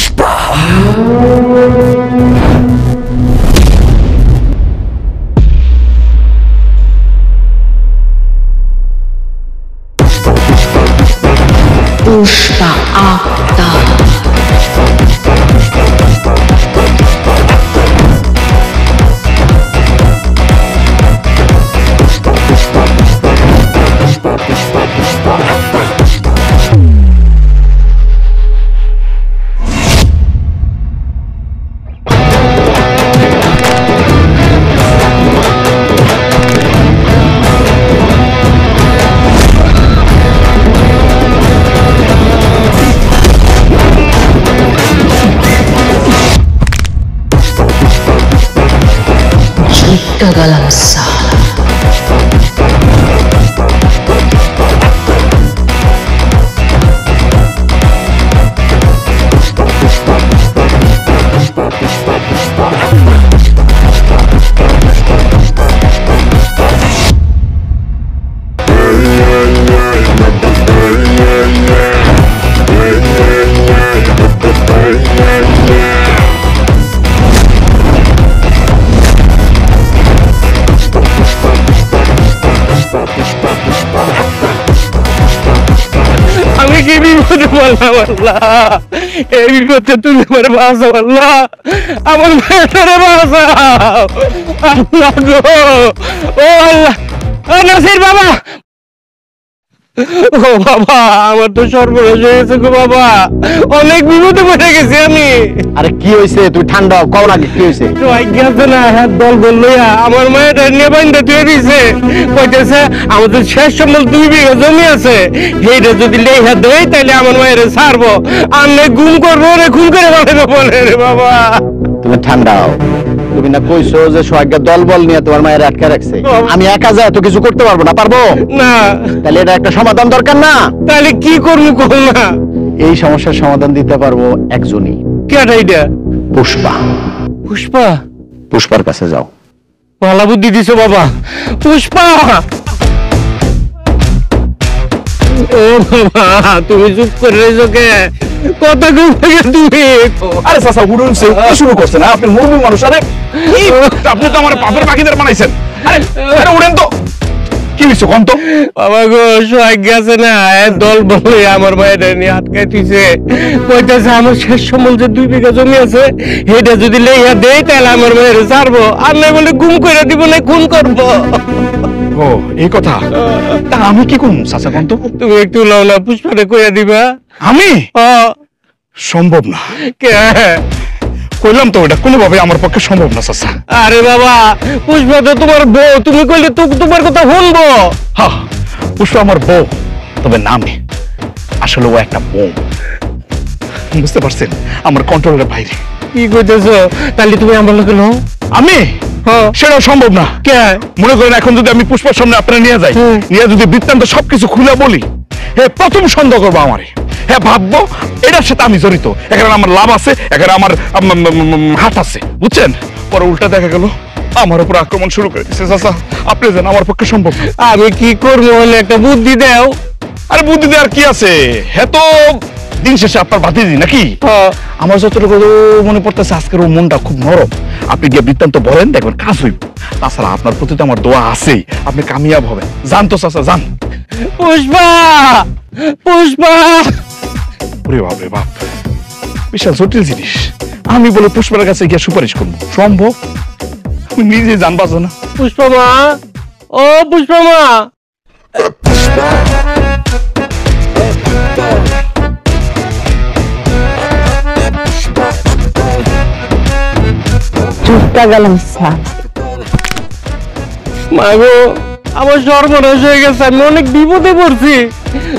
Pushpa. Pushpa Akter. Galam Sala. এই বিপদে তুমি আমার বাঁচাও আল্লাহ, আমার মেয়েটারে বাঁচাও আল্লাহ গো। ও আল্লাহ, ও নাসির বাবা, ও বাবা আমার তো সর্বনাশ হয়ে গেছে গো বাবা, অনেক বিপদে পড়ে গেছি আমি। আরে কি হয়েছে? তুই ঠান্ডা কও না, কি হয়েছে? গেছে না হ্যাঁ, দল বললো আমার মায়ের নিয়ে বাইন্দা তুই দিছে, কইতেছে আমাদের শেষ সম্বল 2 বিঘা জমি আছে, সেইটা যদি লেখা দেয় তাহলে আমার মায়ের ছাড়বো, আর গুম করবো রে, খুন করে বানাবো বলে রে বাবা। তুমি ঠান্ডা হও, তুমি না কইছো যে সোহাগের দল বল নিয়ে তোমার মায়ের আটকে রাখছে, আমি একা যাই তো কিছু করতে পারবো না? পারবো না। তাহলে এটা একটা সমাধান দরকার না? তাহলে কি করবো কল না? এই সমস্যার সমাধান দিতে পারবো একজনই। কেটা এটা? পুষ্পা। পুষ্পা? পুষ্পার কাছে যাও। ভালো বুদ্ধি দিছো বাবা। পুষ্পা, ও বাবা তুমি চুপ করে রয়েছো কে? কত ঘুম থেকে তুমি? আরে চাচা উড়ুন শুরু করছেন, আপনি মুরবি মানুষ। আরে আপনি তো আমার পাপের পাখিদের বানাইছেন। আরে আরে উড়েন তো, কি হইছে কোন তো? বাবা গো, সোহাগ গেছে না, দল বলে আমার মায়ের নিয়ে আটকাই দিছে, কইতেছে আমার শেষ সম্বল যে 2 বিঘা জমি আছে, এটা যদি লেখা দেয় তাহলে আমার মায়ের ছাড়বো, আর নাই বলে গুম করে দিব, না খুন করবো। ও এই কথা, তা আমি কি করব চাচা কোন তো? তুমি একটু লাও না, পুষ্পারে কইয়া দিবা। আমি? সম্ভব না। কে? কইলাম তো, এটা কোনোভাবে আমার পক্ষে সম্ভব না চাচা। আরে বাবা, পুষ্পা তো তোমার বউ, তুমি কইলে তো তোমার কথা শুনবো। হ্যাঁ, পুষ্পা আমার বউ, তবে নামে আসলে ও একটা বোম। বুঝতে পারছেন, আমার কন্ট্রোলের বাইরে। কি কইতেছো? তাহলে তুমি আমার লোকে নাও। আমি? সেটাও সম্ভব না। কে? মনে করেন এখন যদি আমি পুষ্পার সামনে আপনারা নিয়ে যাই, নিয়ে যদি বৃত্তান্ত সবকিছু খুলে বলি, হ্যাঁ প্রথম সন্দেহ করবো আমারে, হ্যাঁ ভাববো এটার সাথে আমি জড়িত, এখানে আমার লাভ আছে, এখানে আমার হাত আছে, বুঝছেন? পরে উল্টা দেখা গেল আমার উপর আক্রমণ শুরু করে দিচ্ছে। চাচা আপনি জান আমার পক্ষে সম্ভব। আমি কি করবো হলে একটা বুদ্ধি দাও। আরে বুদ্ধি দেওয়ার কি আছে, হ্যাঁ তো দিন শেষে আপনার ভাতিজি নাকি? আমার যতটুকু মনে পড়তেছে আজকের ও মনটা খুব নরম। আপনি গিয়ে বৃত্তান্ত বলেন, দেখবেন কাজ হইব। তাছাড়া আপনার প্রতি তো আমার দোয়া আছেই, আপনি কামিয়াব হবেন। জান তো চাচা, জান। পুষ্পা, পুষ্পা। ওরে বাপ রে বাপ, বিশাল জটিল জিনিস। আমি বলে পুষ্পার কাছে গিয়ে সুপারিশ করবো, সম্ভব? আমি নিজে জানবাজ না। পুষ্পা মা, ও পুষ্পা মা। চুপটা গেলাম মাগো, আমার সর্বনাশ হয়ে গেছে, আমি অনেক বিপদে পড়ছি,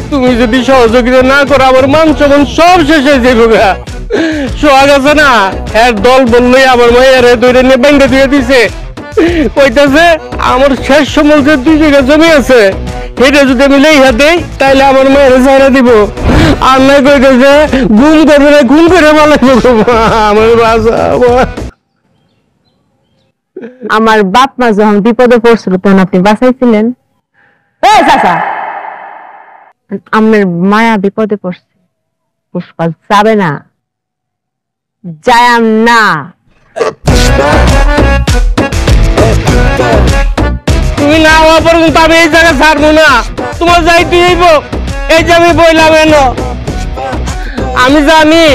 তুমি যদি সহযোগিতা না করো আমার মান সম্মান সব শেষ হয়ে যাবে। সোহাগ আছে না, এর দল বললেই আমার মায়ের দৈরে নিয়ে বাইন্দা দিয়ে দিছে, কইতাছে আমার শেষ সম্বল যে 2 বিঘা জমি আছে, সেটা যদি আমি লেখা দেই তাহলে আমার মায়ের ছাড়া দিব, আর নাই কইতাছে গুম করবে না, খুন করে মালাইব। আমার বাঁচাবো। আমার বাপ মা যখন বিপদে পড়ছিল তখন আপনি বাঁচাইছিলেন। আমার মায়া বিপদে পড়ছে, পুষ্পা যাবে না। যায়াম না। তুমি না হওয়া পর্যন্ত আমি এই জায়গা ছাড়বো না। তোমার যাইতে হইব, এই যে আমি বইলাম এনো। আমি জানি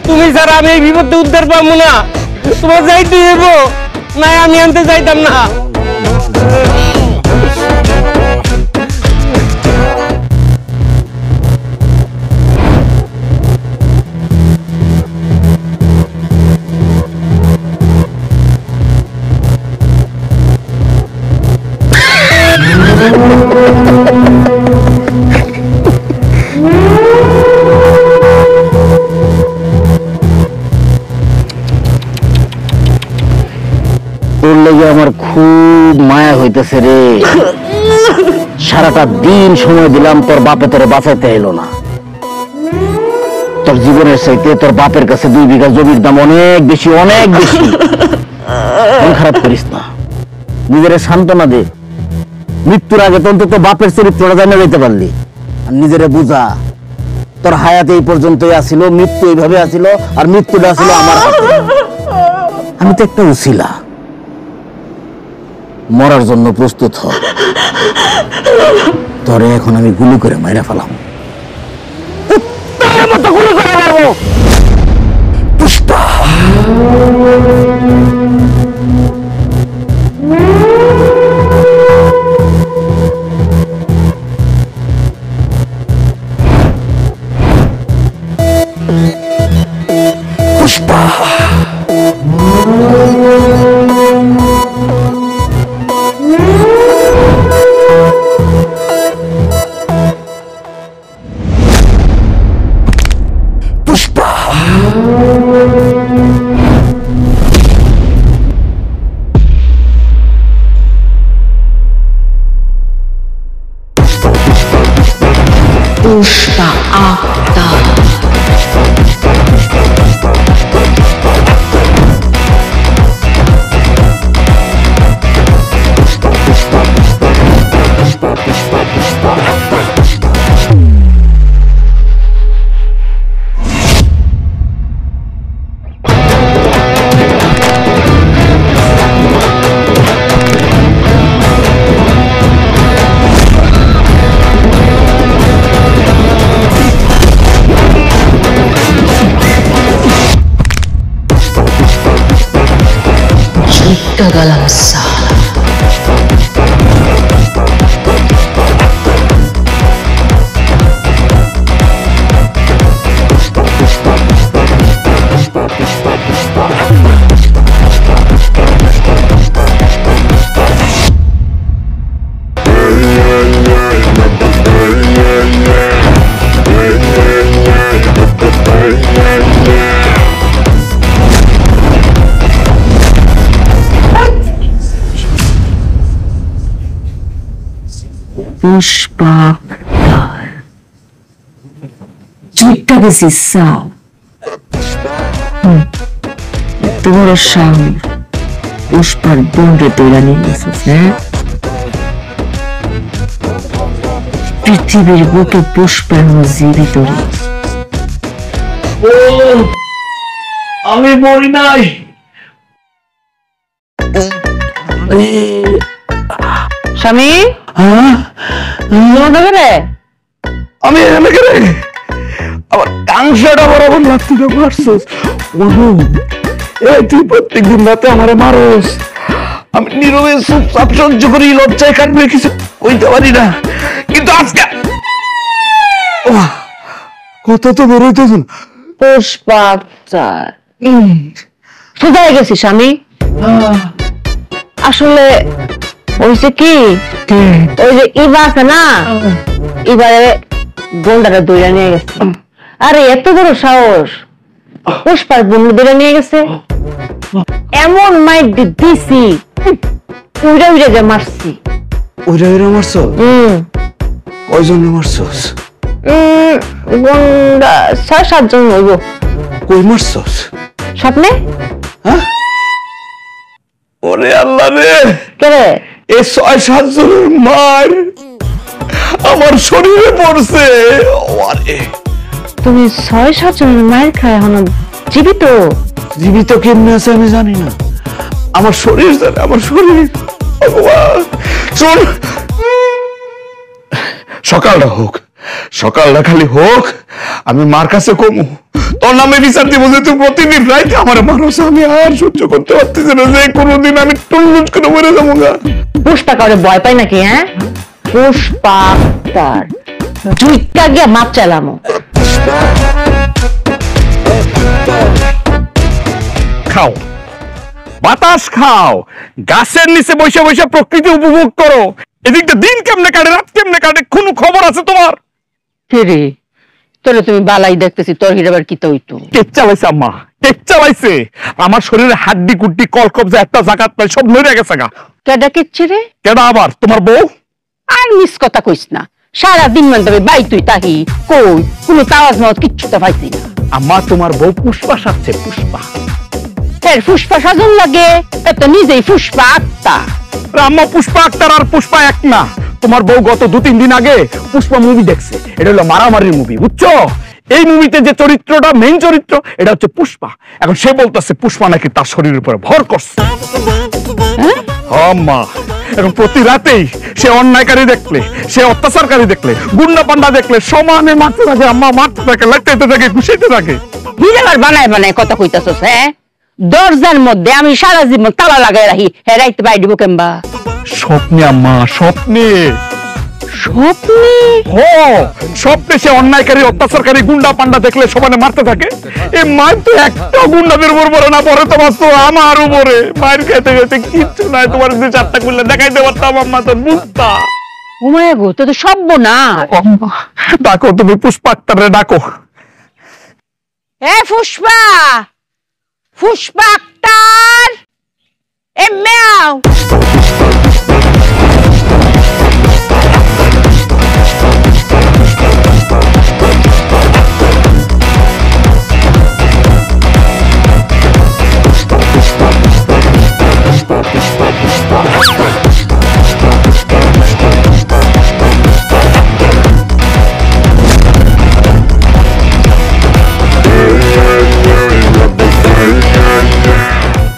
তুমি ছাড়া আমি এই বিপদে উদ্ধার পাবো না। তোমার যাইতে হইব, না আমি আনতে যাইতাম না। তোর লেগে আমার খুব মায়া হইতেছে রে। সারাটা দিন সময় দিলাম, তোর বাপে তোরে বাঁচাইতে এলো না। তোর জীবনের চাইতে তোর বাপের কাছে 2 বিঘা জমির দাম অনেক বেশি, অনেক বেশি। মন খারাপ করিস না, নিজের সান্ত্বনা দে। মৃত্যুর আগে তো অন্তত বাপের চরিত্রটা জানিয়ে যেতে পারলি। আর নিজেরে বুঝা, তোর হায়াত এই পর্যন্তই আসিল, মৃত্যু এইভাবে আসিল, আর মৃত্যুটা আসিল আমার হাতে। আমি তো একটা উছিলা, মরার জন্য প্রস্তুত হ। তোরে এখন আমি গুলি করে মাইরা ফেলাম। পুষ্পা, পুষ্পা, পুষ্পা। পুষ্পা আক্তার। Galam salah. পুষ্পা চুইটটা গেছিস সাও। তোমার সামনে পুষ্পার বন্ধে তৈরা নিয়ে গেছিস। হ্যাঁ, পৃথিবীর বুকে পুষ্পার জীবিত রে। আমি মরি নাই। স্বামী, আমি এলাকে রে আমার টাংসাটা বরাবর লাত্তিটা মারছস। এই তুই প্রত্যেকদিন রাতে আমারে মারস, আমি নীরবে চুপচাপ সহ্য করি, লজ্জায় কাটবে কিছু কইতে পারি না। কিন্তু আজকে কত তো বেরোইতেছ না। পুষ্পা সোজা হয়ে গেছি স্বামী। আসলে হয়েছে কি, ওই যে ইবা আছে না, এবারে বোনটারে দইরা নিয়ে গেছে। আরে এত বড় সাহস, পুষ্পার বোন দইরা নিয়ে গেছে। এমন মাইর দিছি, উইরা উইরা যে মারছি। ওইরা ওইরা মারছো? কয়জন মারছস? 6-7 জন হইব। কই মারছস? স্বপ্নে। হ্যাঁ, ওরে আল্লাহ রে, কে এই 6-7 জনের মার আমার শরীরে পড়ছে। তুমি 6-7 জনের মায়ের খায় এখন জীবিত? জীবিত কেমনে আছে আমি জানি না, আমার শরীর জানে, আমার শরীর। ভগবান, শোন, সকালটা হোক, সকালটা খালি হোক, আমি মার কাছে কমু, তোর নামে বিচার দিব যে তুই প্রতিদিন রাইতে আমার মানুষ। আমি আর সহ্য করতে পারতেছি না যে কোনোদিন আমি টুনটুন করে মরে যাবো গা। পুষ্পা কাউরে ভয় পাই নাকি? হ্যাঁ, পুষ্পা আক্তার জুইকা গিয়া মাপ চালামো। খাও, বাতাস খাও, গাছের নিচে বসে বসে প্রকৃতি উপভোগ করো। এদিকটা দিন কেমনে কাটে, রাত কেমনে কাটে, কোনো খবর আছে তোমার? ফিরে তোরে তুমি বালাই দেখতেছি, তোর হিরাবার কি তো হইতো? কেক চালাইছে আম্মা, কেক চালাইছে। আমার শরীরে হাড্ডি কুড্ডি কলকবজা একটা জাকাত পাই সব নড়ে গেছে গা। কেডা কিচ্ছে রে? কেডা আবার? তোমার বউ। আর মিস কথা কইস না, সারাদিন মান তবে বাই তুই তাহি কই, কোনো তাওয়াজ মাওয়াজ কিচ্ছু তো পাইছি না। আম্মা তোমার বউ পুষ্পা সাজছে, পুষ্পা। ফের পুষ্পা সাজন লাগে, এত নিজেই পুষ্পা আক্তার। আম্মা পুষ্পা আক্তার আর পুষ্পা এক না। তোমার বউ গত 2-3 দিন আগে পুষ্পা মুভি দেখছে, এটা হলো মারামারির মুভি, বুঝছো? এই মুভিতে যে চরিত্রটা, মেইন চরিত্র, এটা হচ্ছে পুষ্পা। এখন সে বলতেছে পুষ্পা নাকি তার শরীরের উপরে ভর করছে। আম্মা এখন প্রতি রাতেই সে অন্যায়কারী দেখলে, সে অত্যাচারকারী দেখলে, গুন্ডা পান্ডা দেখলে সমানে মারতে থাকে আম্মা, মারতে থাকে, লাইতে থাকে, ঘুষাইতে থাকে। হিরাবার বানায় বানায় কথা কইতাছস? হ্যাঁ, দরজার মধ্যে আমি সারা জীবন তালা লাগাই রাখি, হেরাইতে পাই দিব কেমবা? স্বপ্নে আম্মা, স্বপ্নে। স্বপ্নে? স্বপ্নে সে অন্যায়কারী, অত্যাচারকারী, গুন্ডা পান্ডা দেখলে সমানে মারতে থাকে। এই মায়ের তো একটা গুন্ডাদের উপর পড়ে না, পরে তোমার তো আমার উপরে। মায়ের খেতে খেতে কিচ্ছু নাই, তোমার যে 4টা করলে দেখাইতে পারতাম আম্মা, তোর বুঝতা। ও মায়া গো, তো সব্য না। ডাকো তুমি পুষ্পা আক্তারে ডাকো। এ পুষ্পা, পুষ্পা আক্তার, এ মেয়াও।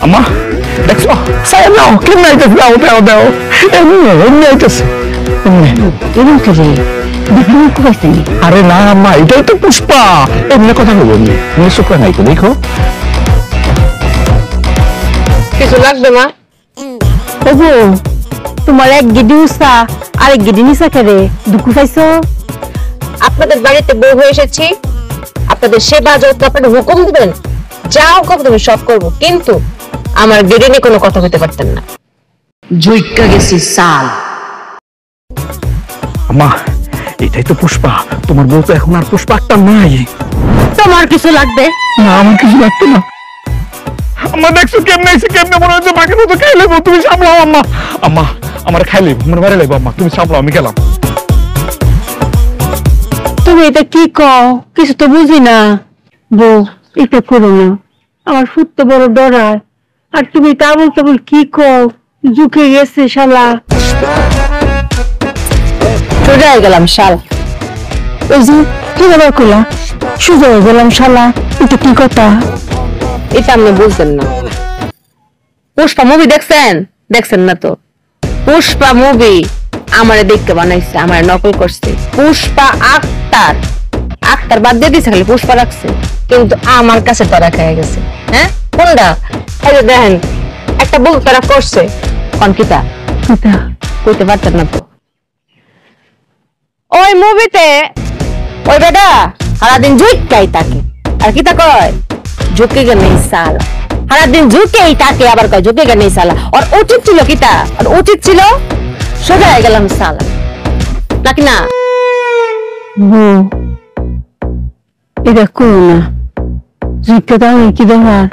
আম্মা দেখছো, সাইড নাও, কেমন আইতেছে, দাও দাও দাও, এমনি আইতেছে। এরকম কে রে? দেখুন কোথায়? আরে না আম্মা, এটাই তো পুষ্পা, এমনি কথা বলবো। তুমি চোখ নাই তো, দেখো। কিছু লাগবে মা? ওগো, তোমার এক গিডি উসা আর এক গিডি নিসা কে রে? দুঃখ পাইছো? আপনাদের বাড়িতে বউ হয়ে এসেছি, আপনাদের সেবা যত্ন আপনারা হুকুম দিবেন, যা হুকুম তুমি সব করব, কিন্তু আমার গেড়ে নিয়ে কোনো কথা বলতে পারতেন না। জুইকা গেছি সাল। আম্মা এটাই তো পুষ্পা, তোমার বউ তো এখন আর পুষ্পা একটা নাই। তোমার কিছু লাগবে? না আমার কিছু লাগতো না। আম্মা দেখছো কেমনে এসে, কেমনে মনে হচ্ছে মাকে মতো খাই লেবো, তুমি সামলাও আম্মা। আম্মা আমার খাই লেবো, আমার বাড়ি লেবো, আম্মা তুমি সামলাও, আমি গেলাম। তুমি এটা কি কও? কিছু তো বুঝি না। বউ এটা করো না, আমার ফুট তো বড় ডরায়। আর তুমি তাবল তাবল কি কও? ঝুঁকে গেছে শালা। সোজা হয়ে গেলাম শাল। ওই যে কি ব্যাপার করলা? সোজা হয়ে গেলাম শালা, এটা কি কথা? এটা আপনি বুঝবেন না। পুষ্পা মুভি দেখছেন? দেখছেন না তো? পুষ্পা মুভি আমারে দেখতে বানাইছে, আমার নকল করছে। পুষ্পা আক্তার, আক্তার বাদ দিয়ে দিছে, খালি পুষ্পা রাখছে। কিন্তু আমার কাছে তারা খেয়ে গেছে। হ্যাঁ কোনটা? এই যে দেখেন, একটা বউ তারা করছে। কনকিতা কইতে পারতেন না তো? ওই মুভিতে ওই বেটা সারাদিন ঝুঁকাই থাকে, আর কিতা কয়? ঝুঁকে গে নেই সালা। সারাদিন ঝুঁকেই থাকে, আবার কয় ঝুঁকে গে নেই সালা। আর উচিত ছিল কিতা? আর উচিত ছিল সোজা হয়ে গেলাম সালা, নাকি না? এটা করো না, ঝুঁকে দাও কি দেওয়ার,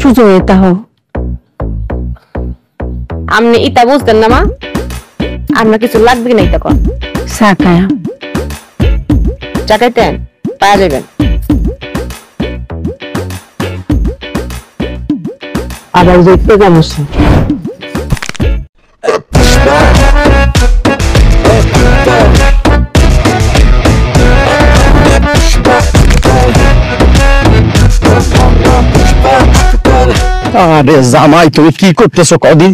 সোজা হয়ে তাহো। আপনি ইটা বুঝতেন না মা? আপনার কিছু লাগবে না এটা কর। সাকায়া চাকাইতেন পাওয়া যাবেন। আবার দেখতে জানোছে। Pushpa আরে জামাই তুমি কি করতেছো কদিন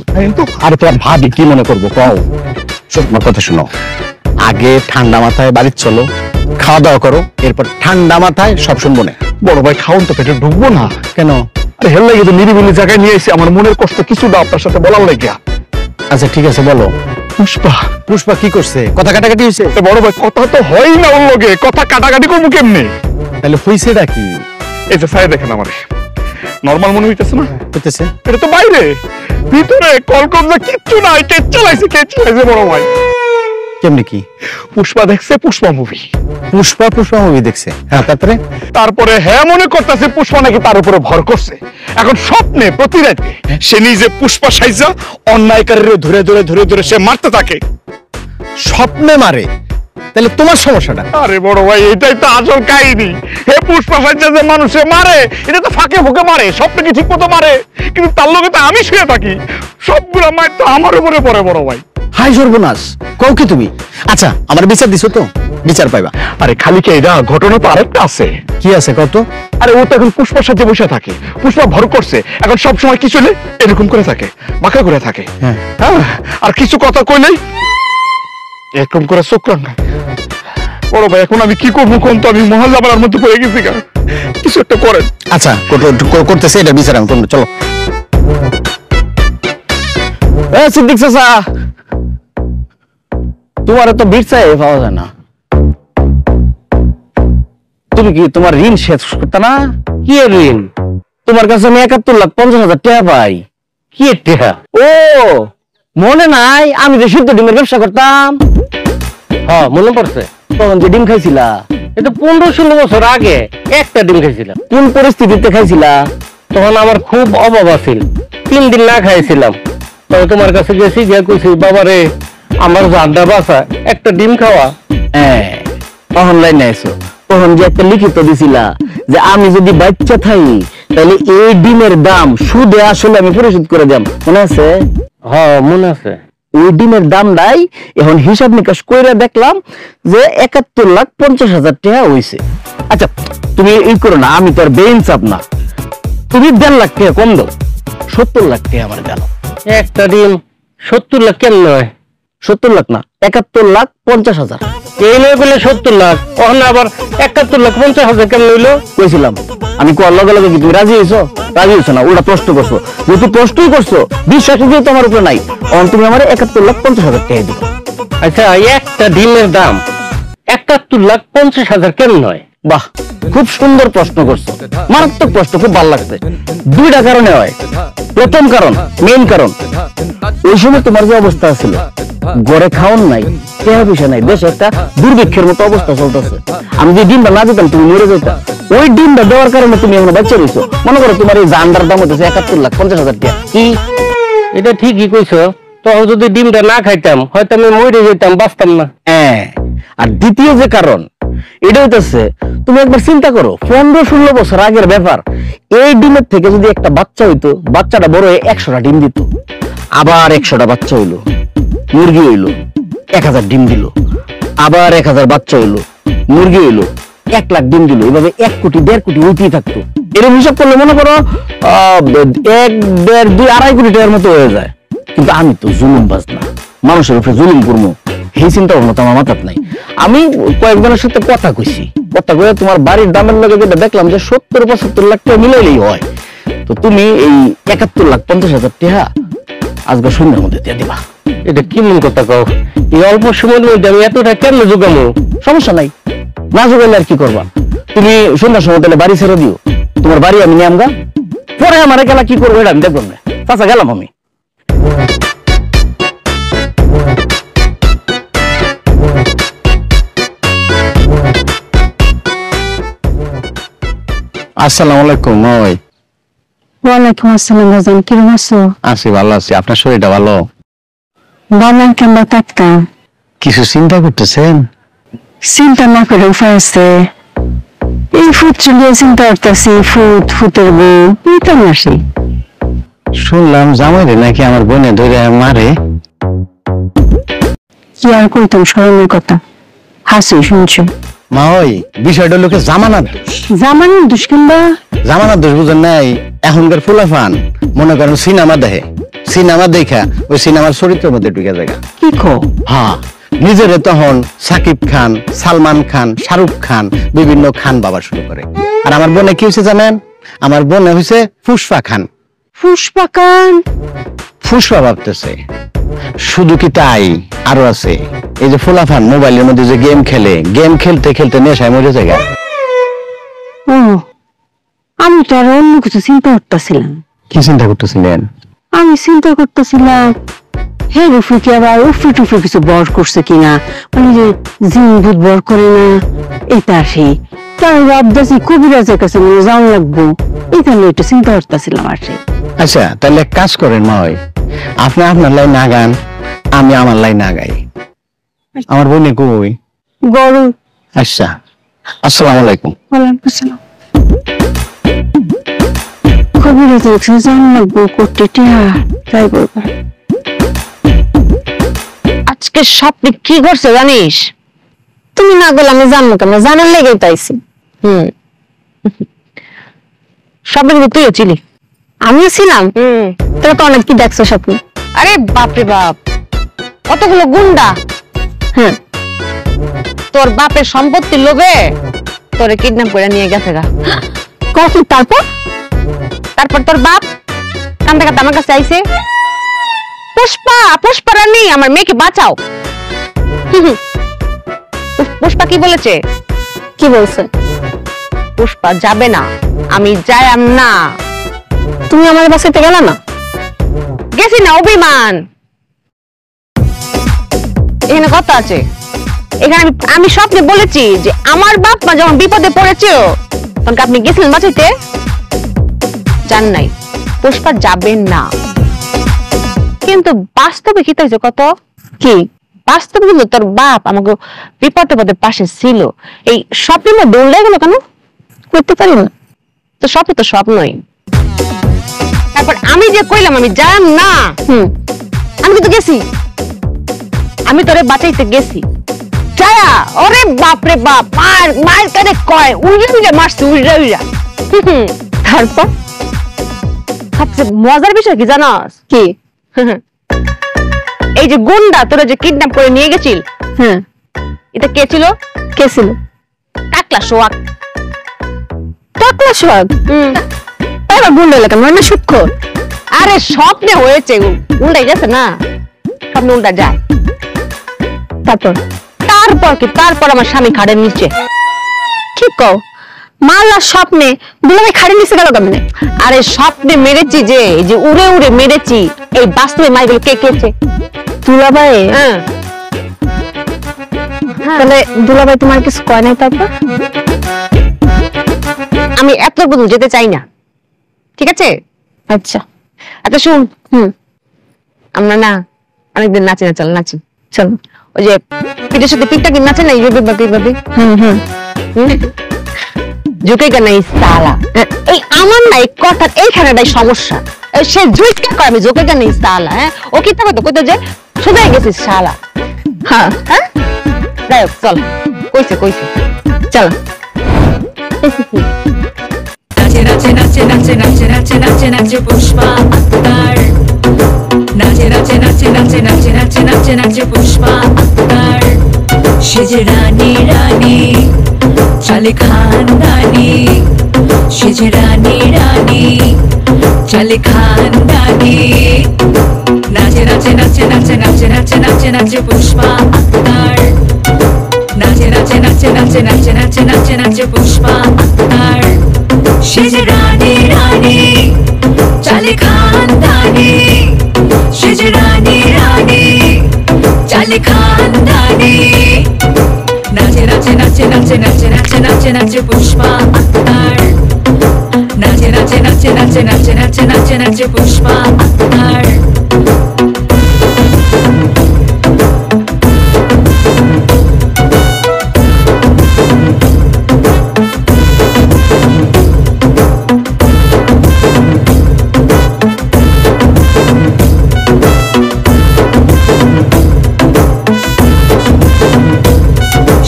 আরে তোমার ভাবি কি মনে করবো কও আমার কথা শোনো আগে ঠান্ডা মাথায় বাড়ি চলো খাওয়া দাওয়া করো এরপর ঠান্ডা মাথায় সব শুনবো না বড় ভাই খাওন তো পেটে ঢুকবো না। কেন আরে হেল লাগে তো নিরিবিলি জায়গায় নিয়ে এসে আমার মনের কষ্ট কিছুটা আপনার সাথে বলার লাগিয়া। আচ্ছা ঠিক আছে বলো পুষ্পা পুষ্পা কি করছে কথা কাটাকাটি হয়েছে এ বড় ভাই কথা তো হয় না ওর লগে, কথা কাটাকাটি করবো কেমনে? তাহলে হয়েছেটা কি এই যে সাই দেখেন আমারে নরমাল মনে হইতেছে না? হইতেছে এটা তো বাইরে, ভিতরে কলকবজা কিচ্ছু নাই। কে চালাইছে বড় ভাই? কেমনি কি পুষ্পা দেখছে, পুষ্পা মুভি। পুষ্পা পুষ্পা মুভি দেখছে হ্যাঁ তারপরে হ্যাঁ মনে করতেছে পুষ্পা নাকি তার উপরে ভর করছে। এখন স্বপ্নে প্রতি রাতে সে নিজে পুষ্পা সাইজা অন্যায়কারীরে ধরে ধরে ধরে ধরে সে মারতে থাকে। স্বপ্নে মারে তাহলে তোমার সমস্যাটা আরে বড় ভাই এটাই তো আসল কাহিনী। হে পুষ্পা সাইজা যে মানুষে মারে এটা তো ফাঁকে ফুঁকে মারে, স্বপ্নে কি ঠিক মতো মারে, কিন্তু তার লগে তো আমি শুয়ে থাকি। সবগুলো মার তো আমার উপরে পড়ে বড় ভাই। হাই সর্বনাশ কও কি তুমি? আচ্ছা আমার বিচার দিছো তো, বিচার পাইবা। আরে খালি কি এটা, ঘটনা তো আরেকটা আছে। কি আছে কত? আরে ও তো এখন পুষ্পার সাথে বসে থাকে, পুষ্পা ভর করছে, এখন সব সময় কি চলে এরকম করে থাকে, বাঁকা করে থাকে। হ্যাঁ। হ্যাঁ, আর কিছু কথা কইলেই এরকম করে চোখ রাঙায়। বড় ভাই এখন আমি কি করবো কোন, তো আমি মহল্লা পাড়ার মধ্যে পড়ে গেছি। কিছু একটা করেন। আচ্ছা করতেছে এটা বিচার আমি করবো, চলো। সিদ্দিক চাচা তোমার তো ভিড় চাই পাওয়া যায় না, তুমি কি তোমার ঋণ শেষ করতে না? কি এর ঋণ? তোমার কাছে আমি ৭১,৫০,০০০ টাকা পাই। কি এর টাকা? ও মনে নাই আমি যে সিদ্ধ ডিমের ব্যবসা করতাম, হ্যাঁ মনে পড়ছে। তখন যে ডিম খাইছিলা, এটা 15-16 বছর আগে একটা ডিম খাইছিলাম। কোন পরিস্থিতিতে খাইছিলা? তখন আমার খুব অভাব আছিল, 3 দিন না খাইছিলাম। তবে তোমার কাছে গেছি, গিয়ে কইছি বাবা রে আমার জানটা বাঁচা, একটা ডিম খাওয়া। হ্যাঁ অনলাইনে আইছো, তখন যে একটা লিখিত দিছিলা যে আমি যদি বাচ্চা থাই তাহলে এই ডিমের দাম সুদে আসলে আমি পরিশোধ করে দিলাম, মনে আছে? হ্যাঁ মনে আছে। ওই ডিমের দাম নাই, এখন হিসাব নিকাশ কইরা দেখলাম যে ৭১,৫০,০০০ টাকা হইছে। আচ্ছা তুমি এই করো না, আমি তো আর বেইনসাফ না, তুমি ১.৫ লাখ টাকা কম দাও, ৭০ লাখ টাকা আমার জানো। একটা ডিম 70 লাখ কেমন হয়? ৭০ লাখ না, ৭১,৫০,০০০। এই নয় বলে 70 লাখ, ওখানে আবার ৭১,৫০,০০০ কেমন হইলো? কইছিলাম আমি কোয়ার লগে লগে কি তুমি রাজি হইছো? রাজি হইছো না, ওটা প্রশ্ন করছো। যেহেতু প্রশ্নই করছো, বিশ্বাস যেহেতু আমার উপরে নাই, তখন তুমি আমার ৭১,৫০,০০০ টাকা দিবে। আচ্ছা একটা ডিমের দাম ৭১,৫০,০০০ কেমন হয়? বাহ খুব সুন্দর প্রশ্ন করছো, মারাত্মক প্রশ্ন, খুব ভালো লাগছে। 2টা কারণে হয়। প্রথম কারণ, মেইন কারণ, ওই সময় তোমার যে অবস্থা ছিল, গড়ে খাওন নাই, টাকা পয়সা নাই, দেশে একটা দুর্ভিক্ষের মতো অবস্থা চলতেছে। আমি যে ডিমটা না দিতাম তুমি মরে যেতাম। ওই ডিমটা দেওয়ার কারণে তুমি এখন বাচ্চা রয়েছো। মনে করো তোমার এই জানটার দাম হচ্ছে ৭১,৫০,০০০ টাকা। কি এটা ঠিকই কইছো, তখন যদি ডিমটা না খাইতাম হয়তো আমি মরে যেতাম, বাঁচতাম না। হ্যাঁ, আর দ্বিতীয় যে কারণ এটা হইতেছে, তুমি একবার চিন্তা করো 15-16 বছর আগের ব্যাপার, এই ডিমের থেকে যদি একটা বাচ্চা হইতো, বাচ্চাটা বড় হয়ে 100টা ডিম দিত, আবার 100টা বাচ্চা হইলো, মুরগি হইলো 1000 ডিম দিল, আবার 1000 বাচ্চা হইলো, মুরগি হইলো 1 লাখ ডিম দিল, এভাবে 1 কোটি 1.5 কোটি হইতেই থাকতো। এরকম হিসাব করলে মনে করো 1, 1.5, 2, 2.5 কোটি টাকার মতো হয়ে যায়। কিন্তু আমি তো জুলুমবাজ না, মানুষের উপরে জুলুম করবো এই চিন্তা ভাবনা তো আমার মাথায় নাই। আমি কয়েকজনের সাথে কথা কইছি, কথা কয়ে তোমার বাড়ির দামের লগে যেটা দেখলাম যে 70-75 লাখ টাকা মিলাইলেই হয়। তো তুমি এই ৭১,৫০,০০০ টাকা আজকে সন্ধ্যার মধ্যে দিয়ে দিবা। এটা কি মন কথা কও? এই অল্প সময়ের মধ্যে আমি এতটা কেন জোগামো? সমস্যা নাই, না জোগাইলে আর কি করবা? তুমি সন্ধ্যার সময় তাহলে বাড়ি ছেড়ে দিও, তোমার বাড়ি আমি নিয়ে আমগা, পরে আমার গেলা কি করবো এটা আমি দেখবো না। চাচা গেলাম আমি। আসসালামু আলাইকুম। ওই ওয়ালাইকুম আসসালাম ভাইজান, কিরকম আছো? আছি, ভালো আছি। আপনার শরীরটা ভালো? ভালো কেমন থাকতাম? কিছু চিন্তা করতেছেন? চিন্তা না করে উপায় আছে। এই ফুট চলিয়ে চিন্তা করতেছি, ফুটের বউ বুঝতাম না। সেই শুনলাম জামাইরে নাকি আমার বোনে ধরে মারে। কি আর কইতাম, স্মরণের কথা হাসি শুনছো। মা ওই বিষয়টা লোকে জামানার দোষ। জামানের দুষ্কিন্দা জামানার দোষ বুঝেন নাই? এখনকার ফুলাফান মনে করেন সিনেমা দেখে, সিনেমা দেখা ওই সিনেমার চরিত্রের মধ্যে ঢুকে যায়। কি কো? হ্যাঁ, নিজেরে তখন সাকিব খান, সালমান খান, শাহরুখ খান, বিভিন্ন খান বাবা শুরু করে। আর আমার বোনে কি হয়েছে জানেন? আমার বোনে হয়েছে পুষ্পা খান। পুষ্পাকান ফুসফা ভাবতেছে। শুধু কি তাই, আরো আছে। এই যে ফুলাফান মোবাইলের মধ্যে যে গেম খেলে, গেম খেলতে খেলতে নেশায় মরে যায়। ও, আমি তো আর অন্য কিছু চিন্তা করতেছিলাম। কি চিন্তা করতেছিলেন? আমি চিন্তা করতেছিলাম হে রফিকে আবার উফরি টুফরি কিছু বর করছে কিনা, মানে যে জিন ভূত বর করে না এটা সেই। তাই ভাবতেছি কবিরাজের কাছে মানে যাওয়া লাগবো, এটা নিয়ে একটু চিন্তা করতেছিলাম আর সেই। আচ্ছা, তাহলে এক কাজ করেন মা ওই, আপনি আপনার লাইন না গান, আমি আমার লাইন না গাই। আমার বোনে কই? গরু। আচ্ছা, আসসালামু আলাইকুম। ওয়ালাইকুম আসসালাম। কবিরাজের কাছে যাওয়া লাগবো, করতে টিয়া তাই বলবো। আজকে স্বপ্নে কি করছে জানিস? তুমি না বলে আমি জানবো কেন? জানার লেগেই তাইছি। স্বপ্নে কিন্তু তুইও ছিলি। আমিও ছিলাম। তোরা তো অনেক কি দেখছো স্বপ্নে? আরে বাপরে বাপ, কতগুলো গুন্ডা। হ্যাঁ, তোর বাপের সম্পত্তির লোভে তোরে কিডন্যাপ করে নিয়ে গেছে গা। কখন? তারপর তোর বাপ কান্দা কান্দা আমার কাছে আইছে, পুষ্পা, পুষ্পা রানী আমার মেয়েকে বাঁচাও। পুষ্পা কি বলেছে? কি বলছে? পুষ্পা যাবে না, আমি যাইম না। তুমি আমার বাসাতে গেলা না? গেছি না, অভিমান। এখানে কথা আছে, এখানে আমি স্বপ্নে বলেছি যে আমার বাপ মা যখন বিপদে পড়েছে তখন আপনি গেছিলেন বাঁচাইতে, জান নাই। পুষ্পা যাবেন না, কিন্তু বাস্তবে কি হয়েছে কত? কি বাস্তবে কিন্তু তোর বাপ আমাকে বিপদে পদে পাশে ছিল। এই স্বপ্নের দৌড়ে গেল কেন? করতে পারি না তো স্বপ্ন তো স্বপ্নই। তারপর আমি যে কইলাম আমি যাম না, আমি কিন্তু গেছি, আমি তোরে বাঁচাইতে গেছি। যায়া ওরে বাপ রে বাপ, মার মার কারে কয় উইরা উইরা মারছে, উইরা উইরা। তারপর সবচেয়ে মজার বিষয় কি জানাস? কি? এই যে গুন্ডা তোরা যে কিডন্যাপ করে নিয়ে গেছিল, হ্যাঁ, এটা কে ছিল? কে ছিল? টাকলা সোয়াক। টাকলা সোহাগ? এবার বললো এলাকা মানে সুক্ষর। আরে স্বপ্নে হয়েছে, উল্টাই গেছে না, স্বপ্নে উল্টা যায়। তারপর তারপর কি? তারপর আমার স্বামী খাড়ের নিচে। কি কও? মালা স্বপ্নে দুলাভাই খাড়ি নিচে গেল কেমনে? আরে স্বপ্নে মেরেছি যে, এই যে উড়ে উড়ে মেরেছি, এই বাস্তবে মাইগুলো কে কেছে? দুলাভাই? হ্যাঁ, তাহলে দুলাভাই তোমার কিছু কয় নাই? তারপর আমি এত পর্যন্ত যেতে চাই না, ঠিক আছে? আচ্ছা আচ্ছা শুন, আমরা না অনেকদিন নাচি না, চল নাচি। চল। ওই যে পিঠের সাথে পিঠটা কি নাচে না, এইভাবে বাপি বাপি ঝুঁকে কেন এই সালা। এই আমার না এই কথার এইখানেটাই সমস্যা। সে ঝুঁকে কয়, আমি ঝুঁকে কেন এই সালা। হ্যাঁ, ও কি থাকবে তো কইতো যে সোজাই গেছিস শালা। হ্যাঁ হ্যাঁ, যাই হোক চল, কইছে কইছে চল। নাচে নাচে নাচে নাচে নাচে নাচে নাচে নাচে পুষ্পা আক্তার, নাচে নাচে নাচে নাচে নাচে নাচে নাচে নাচে পুষ্পা আক্তার। সেজে রানী রানী চলে খানদানি, সেজে রানী রানী চলে খানদানি। নাচে নাচে নাচে নাচে নাচে নাচে নাচে নাচে পুষ্পা আক্তার, নাচে নাচে নাচে নাচে নাচে নাচে নাচে নাচে পুষ্পা আক্তার। সেজে রানী রানী চলে খানদানি, সেজে রানী রানী চলে খানদানি। নাচে নাচে নাচে নাচে নাচে নাচে নাচে নাচে পুষ্পা আক্তার, নাচে নাচে নাচে নাচে নাচে নাচে নাচে নাচে পুষ্পা আক্তার।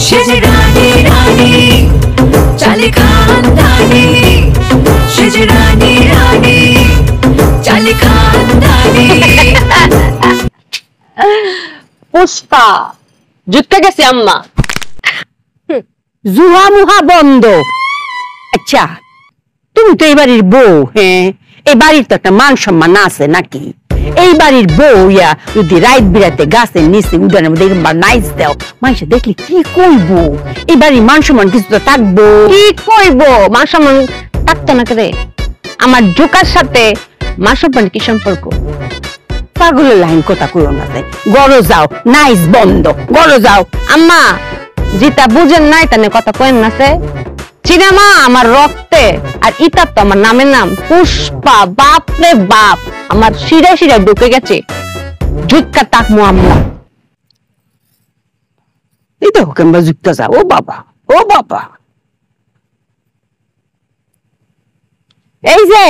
সেজে রানী রানী পুষ্পা জুটকে গেছে আম্মা। জুহা মুহা বন্ধ। আচ্ছা তুমি তো এই বাড়ির বউ, হ্যাঁ এই বাড়ির তো একটা মান সম্মান আছে নাকি? এই বাড়ির বউ ইয়া যদি রাত বিরাতে গাছের নিচে উঠানের মধ্যে এরকম নাইচ দাও, মানুষ দেখলে কি কইবো? এই বাড়ির মান সম্মান কিছু তো থাকবো। কি কইব মান সম্মান থাকতো না রে? আমার জোকার সাথে মান সম্মান কি সম্পর্ক? পাগলের লাইন কথা কইও না, গড়ো যাও, নাইচ বন্ধ, গড়ো যাও। আম্মা যেটা বুঝেন নাই তানে কথা কয়েন না সে। সিনেমা আমার রক্তে আর ইতার তো আমার নামের নাম পুষ্পা। বাপ রে বাপ, আমার শিরা শিরা ঢুকে গেছে। ঝুটকা তাকমু আমরা। এই দেখো কেমবা যুক্ত যাও। ও বাবা, ও বাবা, এই যে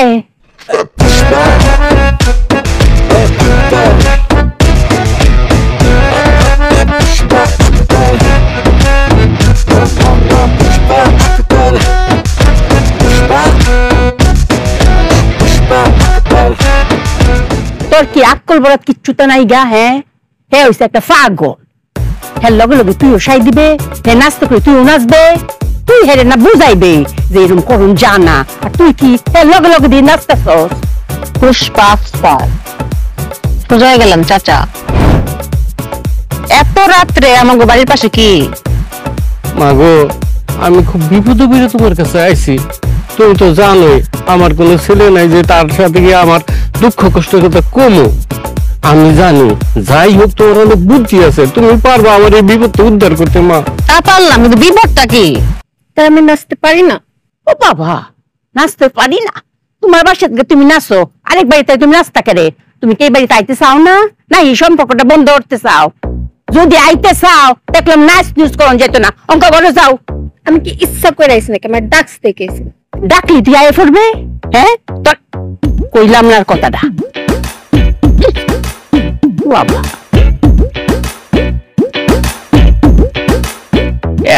তোর কি আক্কল বরাত কিচ্ছু তো নাই গা? হ্যাঁ হ্যাঁ হইছে একটা পাগল। হ্যাঁ লগে লগে তুইও সাই দিবে, হ্যাঁ নাচতে করে তুইও নাচবে, তুই হেরে না বুঝাইবে যে এরকম করুন জানা, আর তুই কি হ্যাঁ লগে লগে দিয়ে নাচতেছস। পুষ্পা স্টার সোজা হয়ে গেলাম। চাচা এত রাত্রে আমাকে বাড়ির পাশে কি? মাগো আমি খুব বিপদে পড়ে তোমার কাছে আইছি। তুমি তো জানোই আমার কোনো ছেলে নাই যে তার সাথে গিয়ে আমার দুঃখ কষ্টের কথা কমো। আমি জানি যাই হোক তোমার অনেক বুদ্ধি আছে, তুমি পারবা আমার এই বিপদটা উদ্ধার করতে। মা তা পারলাম, কিন্তু বিপদটা কি? তা আমি নাচতে পারি না। ও বাবা, নাচতে পারি না? তোমার বাসায় থেকে তুমি নাচো, আরেক বাড়িতে তুমি নাচতা কেরে? তুমি কি এই বাড়িতে আইতে চাও না, না এই সম্পর্কটা বন্ধ করতে চাও? যদি আইতে চাও দেখলাম নাচ নিউজ করন যেত না, অঙ্ক করে যাও। আমি কি ইচ্ছা করে আইছি নাকি? আমার ডাকতে গেছি। ডাকলি তুই আয় পড়বে? হ্যাঁ তোর কইলাম না কথাটা। বাবা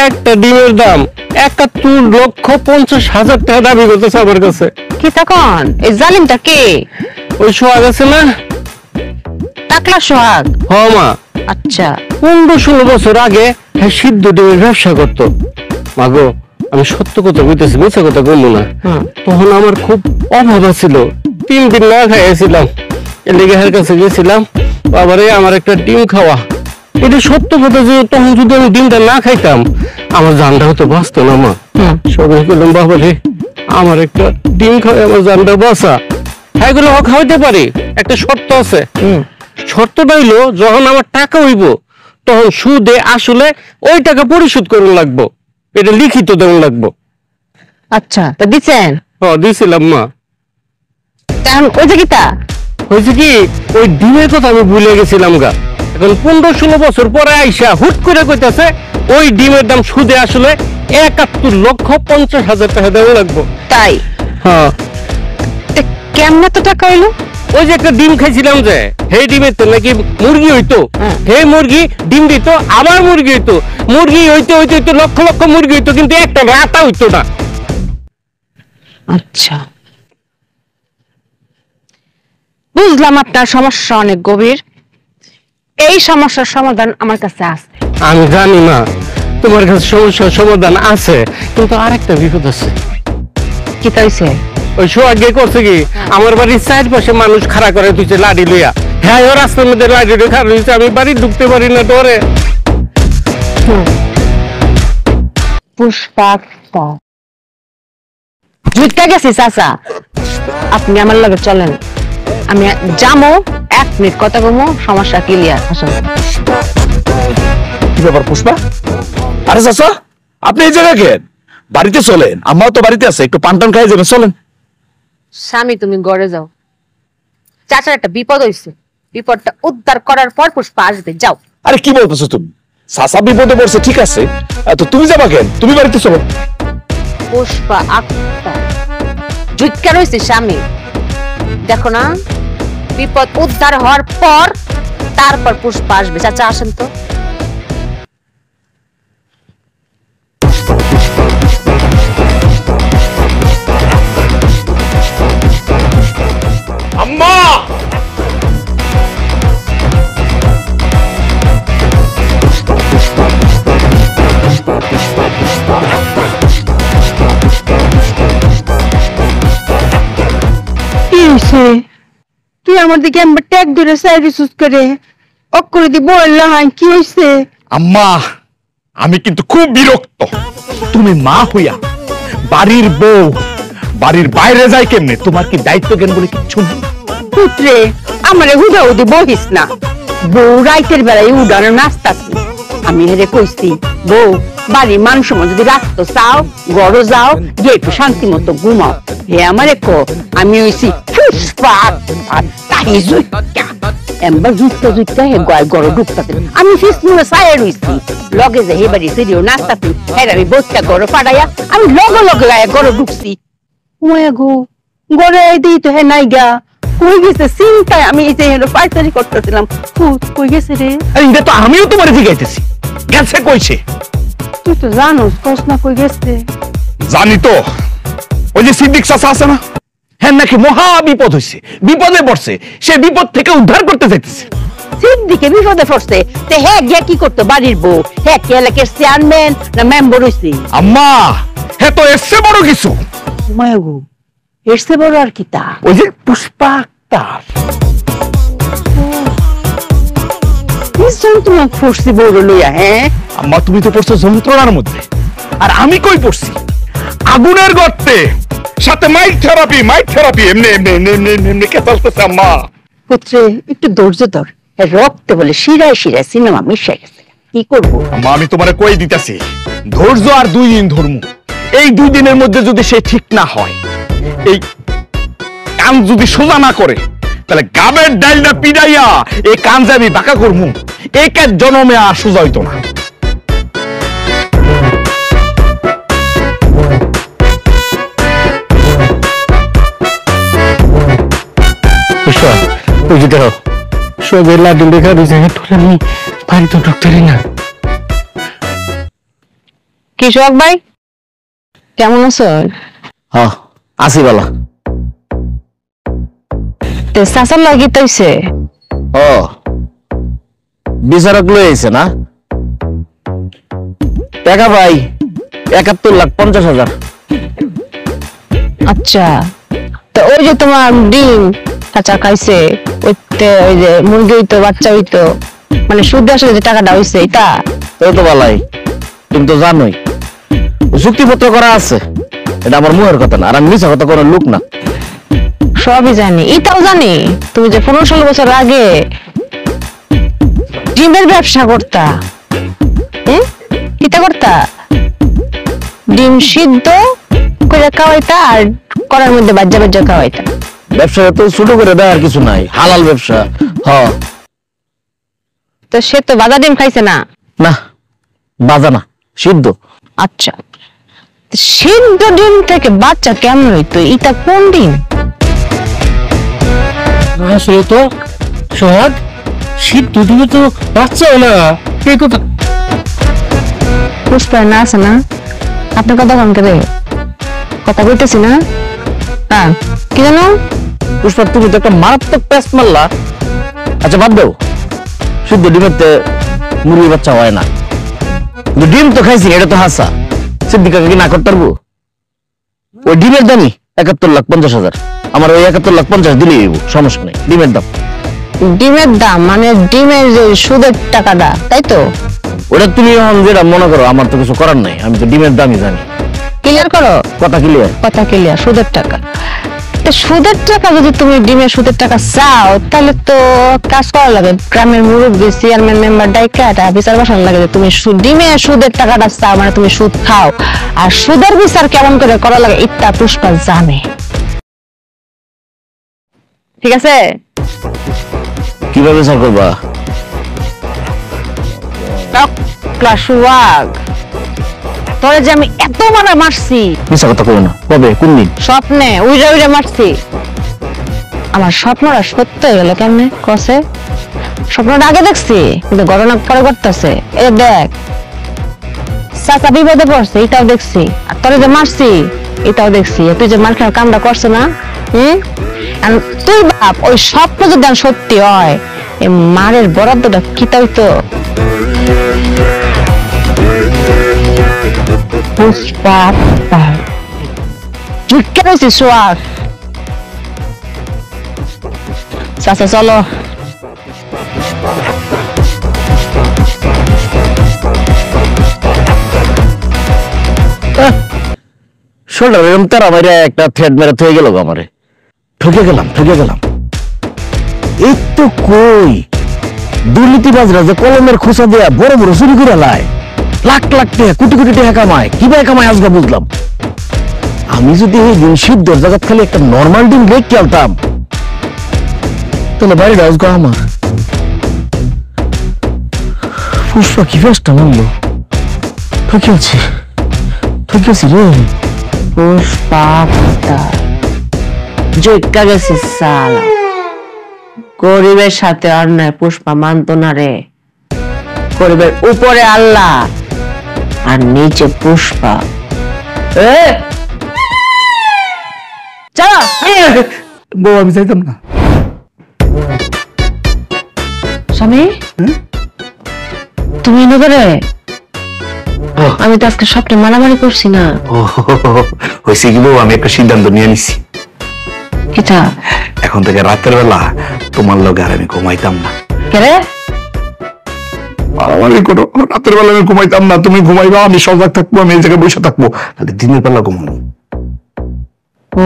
একটা ডিমের দাম 71,50,000 টাকা দাবি করতেছে আমার কাছে। কি তখন এই জালিমটা কে? ওই সোহাগ আছে না, টাকলা সোহাগ। হ মা, আচ্ছা 15-16 বছর আগে হ্যাঁ সিদ্ধ ডিমের ব্যবসা করতো। মাগো আমি সত্য কথা বলতেছি, মিথ্যা কথা বলবো না। তখন আমার খুব অভাব ছিল, 3 দিন না খাইছিলাম। এর লেগে এর কাছে গেছিলাম, বাবারে আমার একটা ডিম খাওয়া। এটা সত্য কথা যে তখন যদি আমি ডিমটা না খাইতাম আমার জানটা হতো বাঁচতো না। মা সবাই বললাম বাবারে আমার একটা ডিম খাওয়া, আমার জানটা বাঁচা। হ্যাঁ এগুলো খাওয়াইতে পারি, একটা শর্ত আছে। শর্তটা হইলো যখন আমার টাকা হইব তখন সুদে আসলে ওই টাকা পরিশোধ করুন লাগবো, এটা লিখিত দেওয়া লাগবো। আচ্ছা তা দিছেন? দিয়েছিলাম মা। এখন ওই যে কিতা হয়েছে কি ওই ডিমের কথা আমি ভুলে গেছিলাম গা। এখন 15-16 বছর পরে আইসা হুট করে কইতাছে ওই ডিমের দাম সুদে আসলে 71,50,000 টাকা দেওয়া লাগবো। তাই? হ্যাঁ কেমনে তো টাকা হইলো? ওই যে একটা ডিম খাইছিলাম যে সেই ডিমের তো নাকি মুরগি হইতো, হে মুরগি ডিম দিত, আবার মুরগি হইতো, মুরগি হইতে হইতে হইতো লক্ষ লক্ষ মুরগি হইতো, কিন্তু একটা রাতা হইতো না। আচ্ছা বুঝলাম আপনার সমস্যা অনেক গভীর। এই সমস্যার সমাধান আমার কাছে আছে। আমি জানি না তোমার কাছে সমস্যার সমাধান আছে, কিন্তু আরেকটা বিপদ আছে। কি তাইছে? ওই সোহাগে করছে কি আমার বাড়ির চারপাশে মানুষ খাড়া করে তুইছে লাড়ি লইয়া। হ্যাঁ ও রাস্তার মধ্যে লাড়ি লইয়া খাড়া হয়েছে, আমি বাড়ি ঢুকতে পারি না ডরে। পুষ্পা ঝুটকা গেছি চাচা, আপনি আমার লগে চলেন, আমি যাবো 1 মিনিট কথা বলবো, সমস্যা ক্লিয়ার। আসুন। কি ব্যাপার পুষ্পা? আরে চাচা আপনি এই জায়গায় কেন? বাড়িতে চলেন, আম্মাও তো বাড়িতে আছে, একটু পান টান খাই যাবেন, চলেন। স্বামী তুমি ঘরে যাও, চাচার একটা বিপদ হয়েছে, বিপদটা উদ্ধার করার পর পুষ্পা আসবে, যাও। আরে কি বলতেছো তুমি? চাচা বিপদে পড়ছে ঠিক আছে, তো তুমি যাবা কেন? তুমি বাড়িতে চলো। পুষ্পা আত্মা ঝুটকা রয়েছে স্বামী, দেখো না বিপদ উদ্ধার হওয়ার পর তারপর পুষ্পা আসবে। চাচা আসেন তো। আম্মা হইছে? তুই আমার দিকে আমার ট্যাগ ধরে সাইড সুস করে অক্ষরে দি বললা হাই কি হইছে? আম্মা আমি কিন্তু খুব বিরক্ত, তুমি মা হইয়া বাড়ির বউ বাড়ির বাইরে যায় কেমনে? তোমার কি দায়িত্ব জ্ঞান বলে কিচ্ছু নেই? পুত্রে আমারে হুদা হুদি বহিস না। বউ রাইতের বেলায় উডানো নাস্তাছি। আমি হেরে কইছি বউ বাড়ির মান সম্মান যদি রাখতো চাও গড় যাও গিয়ে একটু শান্তি মতো ঘুমাও। হে আমারে কো আমি হইছি পুষ্পা আর তাই জুইটা এমবার জুইটা জুইটা হে গয় গড় ঢুকতাছে। আমি ফিস মুলে সায়ে রইছি লগে যে হে বাড়ি সিরিও নাস্তাছি। হ্যাঁ আমি বইটা গড় ফাড়াইয়া আমি লগে লগে গায়ে গড় ঢুকছি। ওয়া গো গড়ে দিই তো হে নাইগা কই গেছে চিন্তায় আমি এই যে পাইচারি করতেছিলাম। কই গেছে রে? আরে এটা তো আমিও তোমারে জিজ্ঞাইতেছি, গেছে কইছে? তুই তো জানোস কস না কই গেছে। জানি তো, ওই যে সিদ্দিক চাচা আছে না, হ্যাঁ নাকি মহা বিপদ হইছে, বিপদে পড়ছে, সে বিপদ থেকে উদ্ধার করতে চাইতেছে। সিদ্দিকে বিপদে পড়ছে তে হ্যাঁ গিয়া কি করতো বাড়ির বউ? হ্যাঁ কি এলাকার চেয়ারম্যান না মেম্বার হইছে? আম্মা হ্যাঁ তো এসছে বড় কিছু। মায়াগো এসছে বড় আর কি তা? ওই যে পুষ্পা আক্তার। তোমার ফুসছি বড় লইয়া। হ্যাঁ আম্মা তুমি তো পড়ছো যন্ত্রণার মধ্যে, আর আমি কই পড়ছি আগুনের গর্তে, সাথে মাইক থেরাপি এমনি এমনি এমনি এমনি এমনি কেতা আসতেছে। আম্মা পুত্রে একটু ধৈর্য ধর। রক্তে বলে শিরায় শিরায় সিনেমা মিশে গেছে, কি করবো? আম্মা আমি তোমারে কই দিতেছি, ধৈর্য আর 2 দিন ধর্ম। এই 2 দিনের মধ্যে যদি সে ঠিক না হয়, এই কান যদি সোজা না করে, তাহলে গাবের ডাইলটা পিড়াইয়া এই কান যে আমি বাঁকা করবো, এই কাজ জনমে আর সোজা হইতো না। ওই যে দেখো সবে লাড্ডু দেখা রয়েছে, আমি বাড়ি তো ঢুকতে না। কৃষক ভাই কেমন আছো? হ্যাঁ আসি বালা। চাচার লাগি তৈছে ও বিচারক লই আইছে না? টাকা ভাই 71,50,000। আচ্ছা, তো ওই যে তোমার ডিম চাচা খাইছে, ওই যে মুরগি হইতো বাচ্চা হইতো, মানে সুদে আসলে যে টাকাটা হইছে এটা এই তো বালাই, তুমি তো জানোই চুক্তিপত্র করা আছে। এটা আমার মুখের কথা না, আর আমি মিছা কথা কোনো লোক না। সবই জানি, এটাও জানি তুমি যে 15-16 বছর আগে ডিমের ব্যবসা করতা। কিটা করতা? ডিম সিদ্ধ করে খাওয়াইতা আর করার মধ্যে বাজ্জা বাজ্জা খাওয়াইতা। ব্যবসা তো ছোট করে দেওয়ার কিছু নাই, হালাল ব্যবসা। হ্যাঁ তো সে তো বাজা ডিম খাইছে না? না বাজা না, সিদ্ধ। আচ্ছা, সিদ্ধ ডিম থেকে বাচ্চা কেমন হইতো? এটা কোন ডিম? আসলে তো সোহাগ সিদ্ধ দিবে তো বাচ্চা না, এই কথা পুষ্পা না আছে না? আপনার কথা কম করে কথা বলতেছি না? হ্যাঁ কি জানো পুষ্পা, তুমি তো একটা মারাত্মক প্যাস মারলা। আচ্ছা বাদ দাও, শুদ্ধ ডিমের মুরগির বাচ্চা হয় না, কিন্তু ডিম তো খাইছি, এটা তো হাসা। সিদ্দিকাকে কি না করতে পারবো? ওই ডিমের দামই 71,50,000। আমার ওই 71,50,000 দিলেই সমস্যা নেই। ডিমের দাম, ডিমের দাম মানে ডিমের যে সুদের টাকাটা, তাই তো? ওটা তুমি এখন যেটা মনে করো, আমার তো কিছু করার নাই, আমি তো ডিমের দামই জানি। ক্লিয়ার করো কথা ক্লিয়ার? কথা ক্লিয়ার। সুদের টাকা, সুদের টাকা যদি তুমি ডিমের সুদের টাকা চাও, তাহলে তো কাজ করা লাগে, গ্রামের মুরব্বী চেয়ারম্যান মেম্বার ডাইকাটা বিচার বসানো লাগে যে তুমি ডিমের সুদের টাকাটা চাও, মানে তুমি সুদ খাও। আর সুদের বিচার কেমন করে করা লাগে ইত্যা পুষ্পা জানে। ঠিক আছে? কিভাবে বিচার করবা? সোহাগ, তোরে যে আমি এত মারা মারছি, মিছা কথা কই না। কবে, কোন দিন? স্বপ্নে উইরা উইরা মারছি। আমার স্বপ্নটা সত্য হয়ে গেল কেমনে কসে? স্বপ্নটা আগে দেখছি, কিন্তু ঘটনা পরে ঘটতেছে। এ দেখ, চাচা বিপদে পড়ছে, এটাও দেখছি। আর তোরে যে মারছি, এটাও দেখছি। তুই যে মার খাওয়ার কামটা করছে না, তুই বাপ, ওই স্বপ্ন যদি সত্যি হয়, এই মারের বরাদ্দটা কি তাই তো? পুষ্পা সোহাগ, চাচা চলো। শোল্ডার এরকম তারা মাইরা একটা থ্রেড মেরে থয়ে গেল আমারে। ঠকে গেলাম। এই তো কই দুর্নীতিবাজরা যে কলমের খোসা দেয়া বড় বড় চুরি করে লাই, লাখ লাখ টাকা কোটি কোটি টাকা কামায়, কিভাবে কামায় আজকে বুঝলাম। আমি যদি এই দিন সিদ্ধর জায়গা খালি একটা নর্মাল ডিম রেখে আলতাম, তাহলে বাড়িটা আজকে আমার। পুষ্পা কি ফেসটা মানলো, ঠকে আছি রে। পুষ্পা জৈকা গেছে সালা, গরিবের সাথে অন্যায় পুষ্পা মানত না রে। গরিবের উপরে আল্লাহ আর নিচে পুষ্পা। চলো বউ আমি চাইতাম না। স্বামী তুমি নগরে, আমি তো আজকে স্বপ্নে মারামারি করছি না। হয়েছে কি বউ, আমি একটা সিদ্ধান্ত নিয়ে নিছি। কিটা? এখন থেকে রাতের বেলা তোমার লগে আর আমি ঘুমাইতাম না। কেরে? মারামারি করো, রাতের বেলা আমি ঘুমাইতাম না, তুমি ঘুমাইবা, আমি সজাগ থাকবো, আমি এই জায়গায় বসে থাকবো, তাহলে দিনের বেলা ঘুমাবো। ও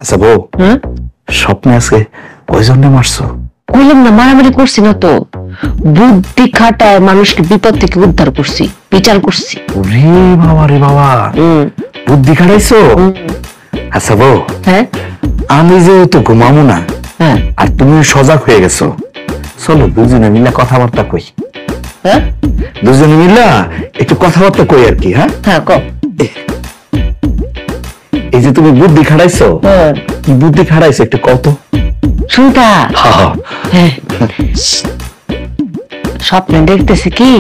আচ্ছা বউ, স্বপ্নে আজকে কয়জনে মারছো? কইলাম না মারামারি করছি না তো, বুদ্ধি খাটায় মানুষকে বিপদ থেকে উদ্ধার করছি, বিচার করছি। ওরে বাবা রে বাবা, বুদ্ধি খাটাইছো। আচ্ছা বউ, হ্যাঁ আমি যেহেতু ঘুমাবো না হ্যাঁ আর তুমি সজাগ হয়ে গেছো, চলো দুজনে মিলে কথাবার্তা কই। হ্যাঁ দুজনে মিলে একটু কথাবার্তা কই আর কি। হ্যাঁ হ্যাঁ ক। এই যে তুমি বুদ্ধি খাটাইছো, কি বুদ্ধি খাটাইছো একটু কত? শুনতা? হ্যাঁ স্বপ্নে দেখতেছি কি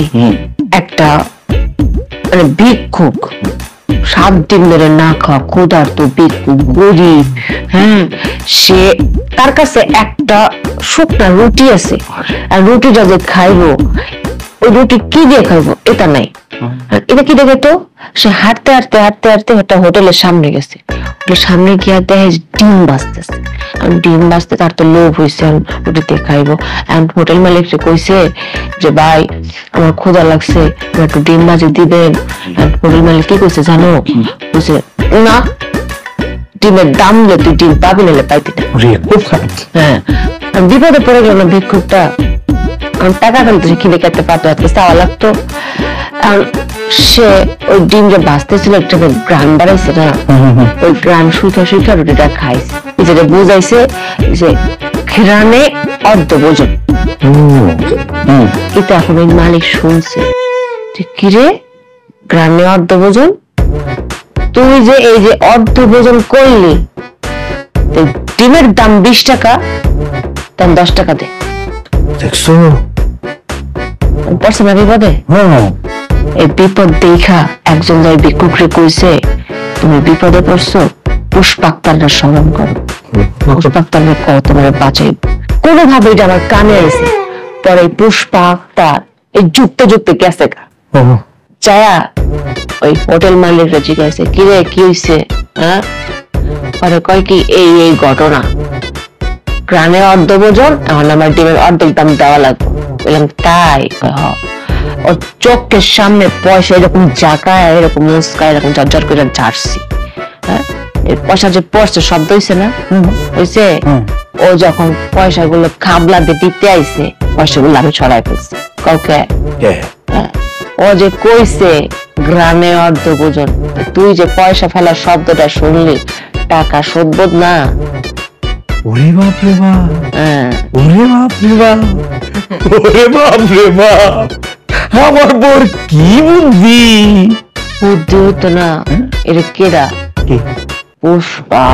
একটা মানে ভিক্ষুক, 7 দিন ধরে না খাওয়া ক্ষুধার্ত ভিক্ষুক, গরিব। হ্যাঁ সে তার কাছে একটা শুকনা রুটি আছে, আর রুটি যদি খাইবো, ওই রুটি কি দিয়ে খাইবো এটা নাই। এটা কি দেখে তো সে হাঁটতে একটা হোটেলের সামনে গেছে, সামনে গিয়ে দেখে ডিম বাজতেছে। ডিম বাজতে তার তো লোভ হয়েছে, রুটিতে খাইবো। হোটেল মালিক কইছে যে ভাই আমার ক্ষুধা লাগছে, একটু ডিম বাজি দিবেন। হোটেল মালিক কি কইছে জানো? কইছে না, ডিমের দাম নিলে তুই ডিম পাবি, নাহলে পাইতি না। খুব খারাপ। হ্যাঁ বিপদে পড়ে গেল ভিক্ষুকটা। টাকা ফেলতে কিনে খেতে পারতো, এত চাওয়া লাগতো। সে ওই ডিম যে বাঁচতেছিল একটা গ্রান বাড়াইছে না, ওই গ্রান শুকা রুটিটা খাইছে, যেটা বুঝাইছে যে ঘ্রাণে অর্ধ ভোজন। কিন্তু এখন ওই মালিক শুনছে যে কিরে গ্রাণে অর্ধ ভোজন, তুই যে এই যে অর্ধ ভোজন করলি, ডিমের দাম 20 টাকা, দাম 10 টাকা দে। দেখছো পড়ছে না বিপদে? এই বিপদ দেখা একজন যাই ভিক্ষুকরে কইছে তুমি বিপদে পড়ছো, পুষ্পাক্তারের স্মরণ করো, পুষ্পাক্তারের কও তোমার বাঁচাই। কোনোভাবে এটা আমার কানে আইছে। পরে পুষ্পাক্তার এই যুক্তে গেছে চায়া ওই হোটেল মালিকরা জিজ্ঞাসা কিরে কি হইছে, হ্যাঁ? পরে কয় কি এই ঘটনা, গ্রানে অর্ধ ভোজন, এখন আমার ডিমের অর্ধেক দাম দেওয়া লাগবে। বললাম তাই? ওর চোখের সামনে পয়সা এরকম জাকায়, এরকম মুস্কায়, এরকম ঝরঝর করে ঝাড়ছি। হ্যাঁ পয়সা যে পড়ছে শব্দ হয়েছে না, হয়েছে। ও যখন পয়সাগুলো খাবলা দিয়ে দিতে আইছে, পয়সাগুলো আমি ছড়াই ফেলছি। কাউকে ও যে কইছে গ্রামে অর্ধ ভোজন, তুই যে পয়সা ফেলার শব্দটা শুনলি, টাকা শোধবোধ না। ওরে বাপ রে বাপ, ওরে বাপ রে বাপ, ওরে বাপ রে বাপ, আমার বর কি বুদ্ধি হতো না। এটা কেডা? পুষ্পা।